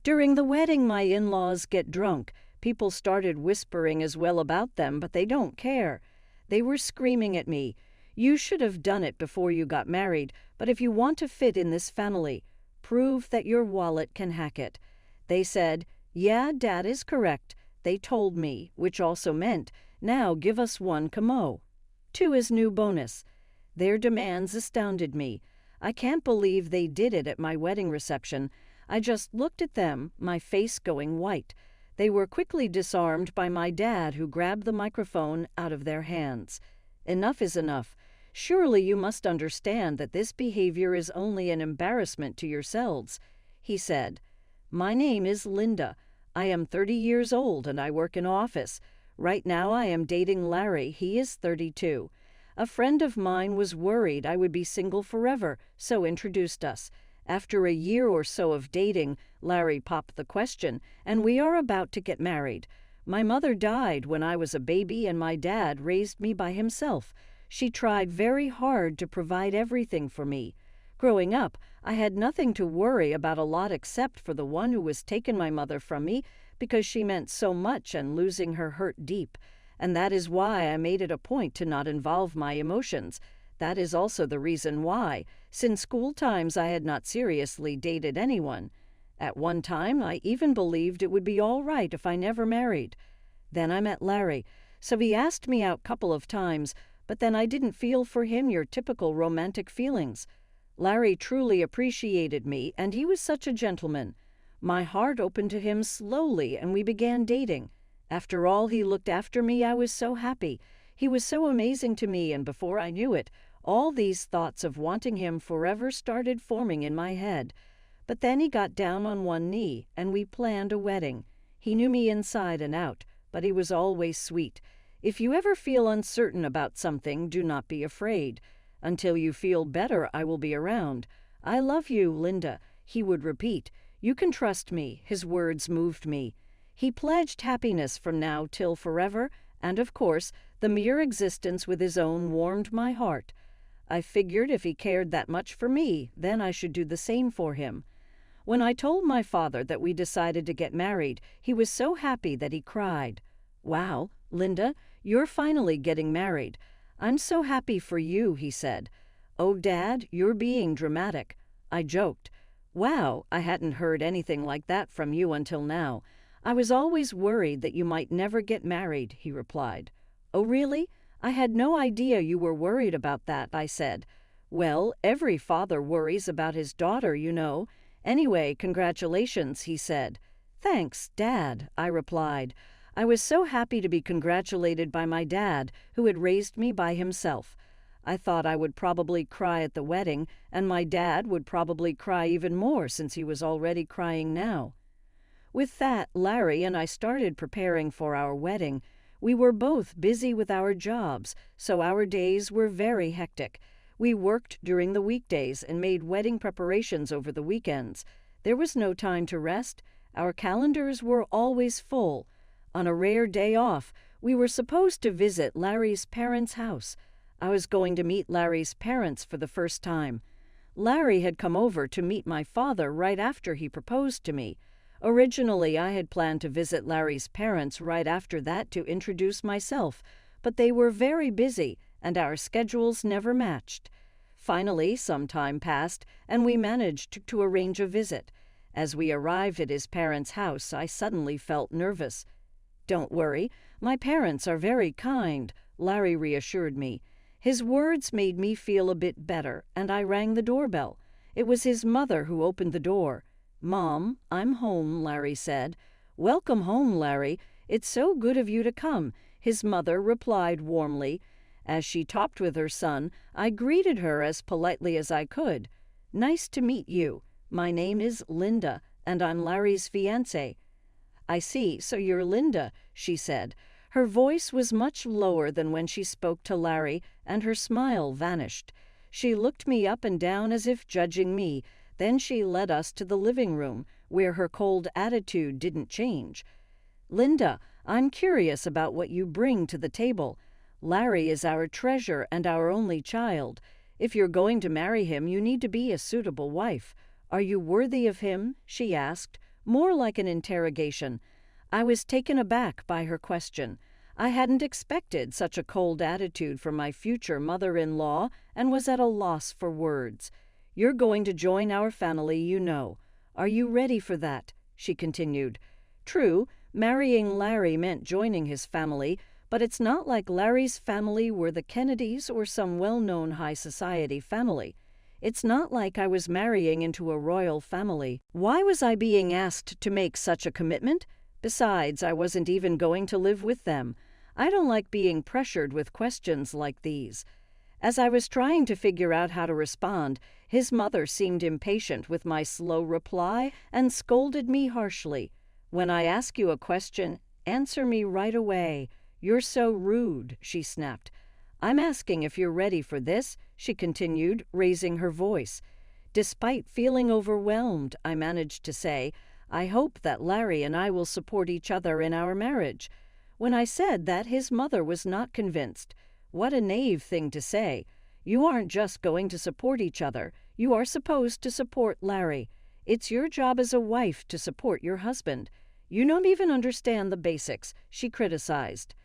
During the wedding, my in-laws get drunk. People started whispering as well about them, but they don't care. They were screaming at me, "You should have done it before you got married, but if you want to fit in this family, prove that your wallet can hack it." They said, "Yeah, Dad is correct." They told me, which also meant, "Now give us one kamo." 2 is new bonus. Their demands astounded me. I can't believe they did it at my wedding reception. I just looked at them, my face going white. They were quickly disarmed by my dad, who grabbed the microphone out of their hands. "Enough is enough. Surely you must understand that this behavior is only an embarrassment to yourselves," he said. "My name is Linda. I am 30 years old and I work in office. Right now I am dating Larry. He is 32. A friend of mine was worried I would be single forever, so introduced us. After a year or so of dating, Larry popped the question, and we are about to get married. My mother died when I was a baby and my dad raised me by himself. She tried very hard to provide everything for me. Growing up, I had nothing to worry about a lot except for the one who has taken my mother from me because she meant so much and losing her hurt deep. And that is why I made it a point to not involve my emotions. That is also the reason why, since school times, I had not seriously dated anyone. At one time, I even believed it would be all right if I never married. Then I met Larry, so he asked me out a couple of times, but then I didn't feel for him your typical romantic feelings. Larry truly appreciated me, and he was such a gentleman. My heart opened to him slowly, and we began dating. After all, he looked after me. I was so happy. He was so amazing to me, and before I knew it, all these thoughts of wanting him forever started forming in my head. But then he got down on one knee, and we planned a wedding. He knew me inside and out, but he was always sweet. If you ever feel uncertain about something, do not be afraid. Until you feel better, I will be around. I love you, Linda, he would repeat. You can trust me. His words moved me. He pledged happiness from now till forever, and of course, the mere existence with his own warmed my heart. I figured if he cared that much for me, then I should do the same for him. When I told my father that we decided to get married, he was so happy that he cried. "Wow, Linda, you're finally getting married. I'm so happy for you," he said. "Oh, Dad, you're being dramatic." I joked. "Wow, I hadn't heard anything like that from you until now. I was always worried that you might never get married," he replied. "Oh, really? I had no idea you were worried about that," I said. "Well, every father worries about his daughter, you know. Anyway, congratulations," he said. "Thanks, Dad," I replied. I was so happy to be congratulated by my dad, who had raised me by himself. I thought I would probably cry at the wedding, and my dad would probably cry even more since he was already crying now. With that, Larry and I started preparing for our wedding. We were both busy with our jobs, so our days were very hectic. We worked during the weekdays and made wedding preparations over the weekends. There was no time to rest. Our calendars were always full. On a rare day off, we were supposed to visit Larry's parents' house. I was going to meet Larry's parents for the first time. Larry had come over to meet my father right after he proposed to me. Originally, I had planned to visit Larry's parents right after that to introduce myself, but they were very busy and our schedules never matched. Finally, some time passed and we managed to arrange a visit. As we arrived at his parents' house, I suddenly felt nervous. "Don't worry, my parents are very kind," Larry reassured me. His words made me feel a bit better, and I rang the doorbell. It was his mother who opened the door. "Mom, I'm home," Larry said. "Welcome home, Larry. It's so good of you to come," his mother replied warmly. As she talked with her son, I greeted her as politely as I could. "Nice to meet you. My name is Linda, and I'm Larry's fiancée." "I see, so you're Linda," she said. Her voice was much lower than when she spoke to Larry, and her smile vanished. She looked me up and down as if judging me. Then she led us to the living room, where her cold attitude didn't change. "Linda, I'm curious about what you bring to the table. Larry is our treasure and our only child. If you're going to marry him, you need to be a suitable wife. Are you worthy of him?" she asked, more like an interrogation. I was taken aback by her question. I hadn't expected such a cold attitude from my future mother-in-law and was at a loss for words. "You're going to join our family, you know. Are you ready for that?" she continued. True, marrying Larry meant joining his family, but it's not like Larry's family were the Kennedys or some well-known high society family. It's not like I was marrying into a royal family. Why was I being asked to make such a commitment? Besides, I wasn't even going to live with them. I don't like being pressured with questions like these. As I was trying to figure out how to respond, his mother seemed impatient with my slow reply and scolded me harshly. "When I ask you a question, answer me right away. You're so rude," she snapped. "I'm asking if you're ready for this," she continued, raising her voice. Despite feeling overwhelmed, I managed to say, "I hope that Larry and I will support each other in our marriage." When I said that, his mother was not convinced. What a naive thing to say. You aren't just going to support each other. You are supposed to support Larry. It's your job as a wife to support your husband. You don't even understand the basics, she criticized.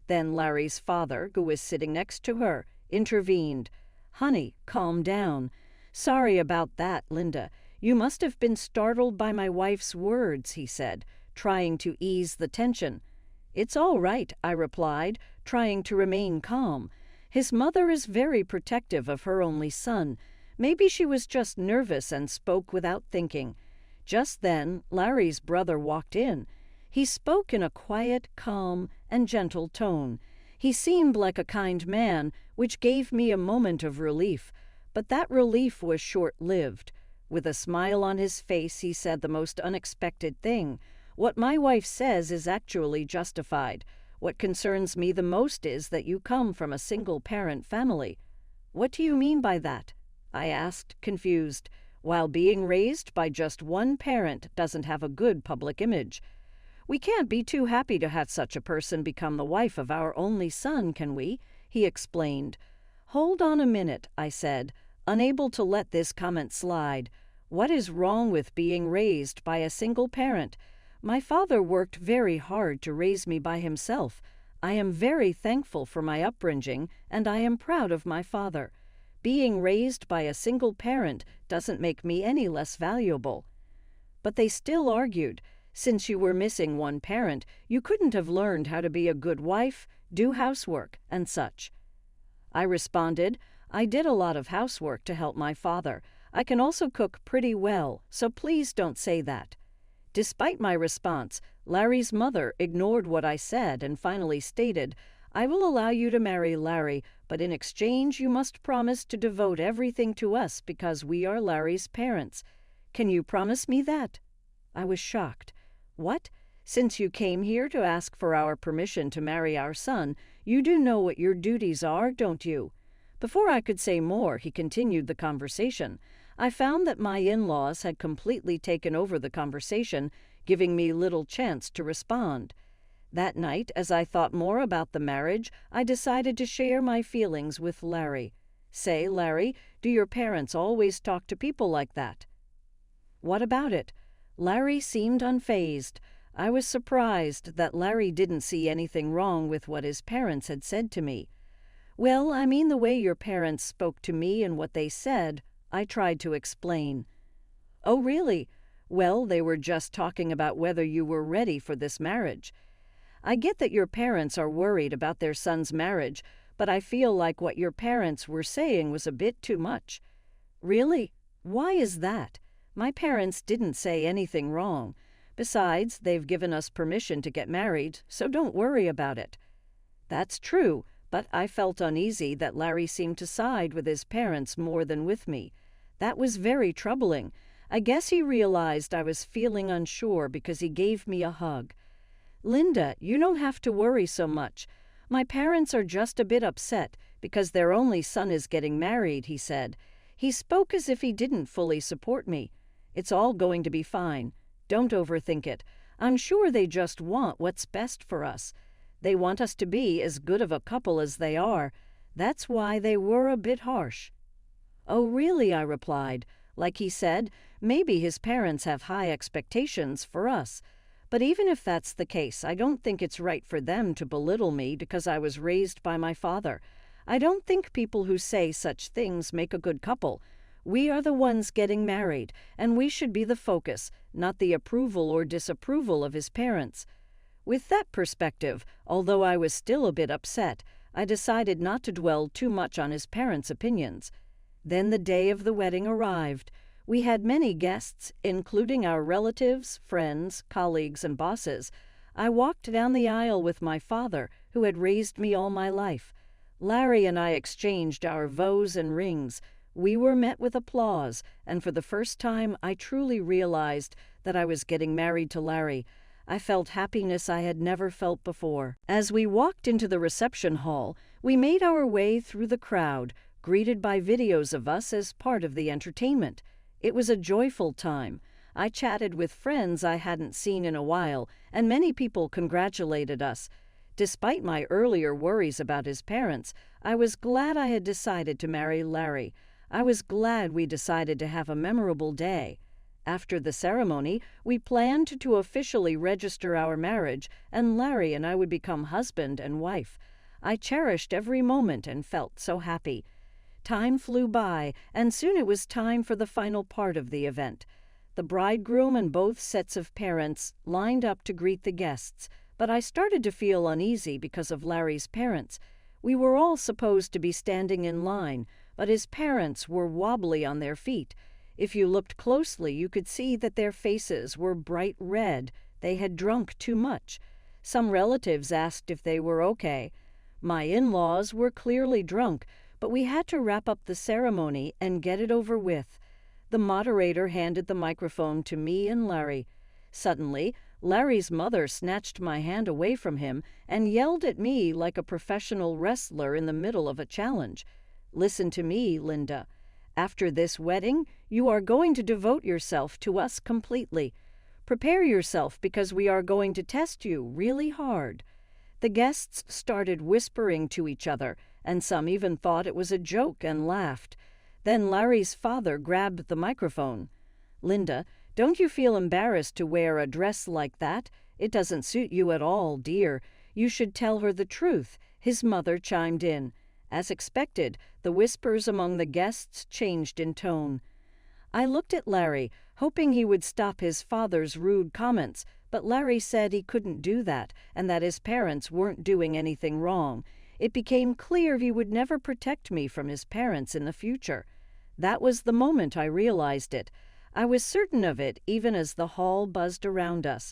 Then Larry's father, who was sitting next to her, intervened. "Honey, calm down. Sorry about that, Linda. You must have been startled by my wife's words," he said, trying to ease the tension. "It's all right," I replied, trying to remain calm. His mother is very protective of her only son. Maybe she was just nervous and spoke without thinking. Just then, Larry's brother walked in. He spoke in a quiet, calm, and gentle tone. He seemed like a kind man, which gave me a moment of relief. But that relief was short-lived. With a smile on his face, he said the most unexpected thing. "What my wife says is actually justified. What concerns me the most is that you come from a single-parent family." "What do you mean by that?" I asked, confused. "While being raised by just one parent doesn't have a good public image. We can't be too happy to have such a person become the wife of our only son, can we?" he explained. "Hold on a minute," I said, unable to let this comment slide. "What is wrong with being raised by a single parent? My father worked very hard to raise me by himself. I am very thankful for my upbringing, and I am proud of my father. Being raised by a single parent doesn't make me any less valuable." But they still argued. Since you were missing one parent, you couldn't have learned how to be a good wife, do housework, and such. I responded, "I did a lot of housework to help my father. I can also cook pretty well, so please don't say that." Despite my response, Larry's mother ignored what I said and finally stated, "I will allow you to marry Larry, but in exchange you must promise to devote everything to us because we are Larry's parents. Can you promise me that?" I was shocked. "What? Since you came here to ask for our permission to marry our son, you do know what your duties are, don't you?" Before I could say more, he continued the conversation. I found that my in-laws had completely taken over the conversation, giving me little chance to respond. That night, as I thought more about the marriage, I decided to share my feelings with Larry. "Say, Larry, do your parents always talk to people like that?" "What about it?" Larry seemed unfazed. I was surprised that Larry didn't see anything wrong with what his parents had said to me. "Well, I mean the way your parents spoke to me and what they said," I tried to explain. "Oh, really? Well, they were just talking about whether you were ready for this marriage. I get that your parents are worried about their son's marriage, but I feel like what your parents were saying was a bit too much." "Really? Why is that? My parents didn't say anything wrong. Besides, they've given us permission to get married, so don't worry about it." "That's true, but I felt uneasy that Larry seemed to side with his parents more than with me. That was very troubling. I guess he realized I was feeling unsure because he gave me a hug. "Linda, you don't have to worry so much. My parents are just a bit upset because their only son is getting married," he said. He spoke as if he didn't fully support me. "It's all going to be fine. Don't overthink it. I'm sure they just want what's best for us. They want us to be as good of a couple as they are. That's why they were a bit harsh." "Oh, really?" I replied. Like he said, maybe his parents have high expectations for us. But even if that's the case, I don't think it's right for them to belittle me because I was raised by my father. I don't think people who say such things make a good couple. We are the ones getting married, and we should be the focus, not the approval or disapproval of his parents. With that perspective, although I was still a bit upset, I decided not to dwell too much on his parents' opinions. Then the day of the wedding arrived. We had many guests, including our relatives, friends, colleagues, and bosses. I walked down the aisle with my father, who had raised me all my life. Larry and I exchanged our vows and rings. We were met with applause, and for the first time I truly realized that I was getting married to Larry. I felt happiness I had never felt before. As we walked into the reception hall, we made our way through the crowd, greeted by videos of us as part of the entertainment. It was a joyful time. I chatted with friends I hadn't seen in a while, and many people congratulated us. Despite my earlier worries about his parents, I was glad I had decided to marry Larry. I was glad we decided to have a memorable day. After the ceremony, we planned to officially register our marriage, and Larry and I would become husband and wife. I cherished every moment and felt so happy. Time flew by, and soon it was time for the final part of the event. The bridegroom and both sets of parents lined up to greet the guests, but I started to feel uneasy because of Larry's parents. We were all supposed to be standing in line, but his parents were wobbly on their feet. If you looked closely, you could see that their faces were bright red. They had drunk too much. Some relatives asked if they were okay. My in-laws were clearly drunk, but we had to wrap up the ceremony and get it over with. The moderator handed the microphone to me and Larry. Suddenly, Larry's mother snatched my hand away from him and yelled at me like a professional wrestler in the middle of a challenge. "Listen to me, Linda. After this wedding, you are going to devote yourself to us completely. Prepare yourself because we are going to test you really hard." The guests started whispering to each other, and some even thought it was a joke and laughed. Then Larry's father grabbed the microphone. "Linda, don't you feel embarrassed to wear a dress like that? It doesn't suit you at all, dear. You should tell her the truth," his mother chimed in. As expected, the whispers among the guests changed in tone. I looked at Larry, hoping he would stop his father's rude comments, but Larry said he couldn't do that and that his parents weren't doing anything wrong. It became clear he would never protect me from his parents in the future. That was the moment I realized it. I was certain of it even as the hall buzzed around us.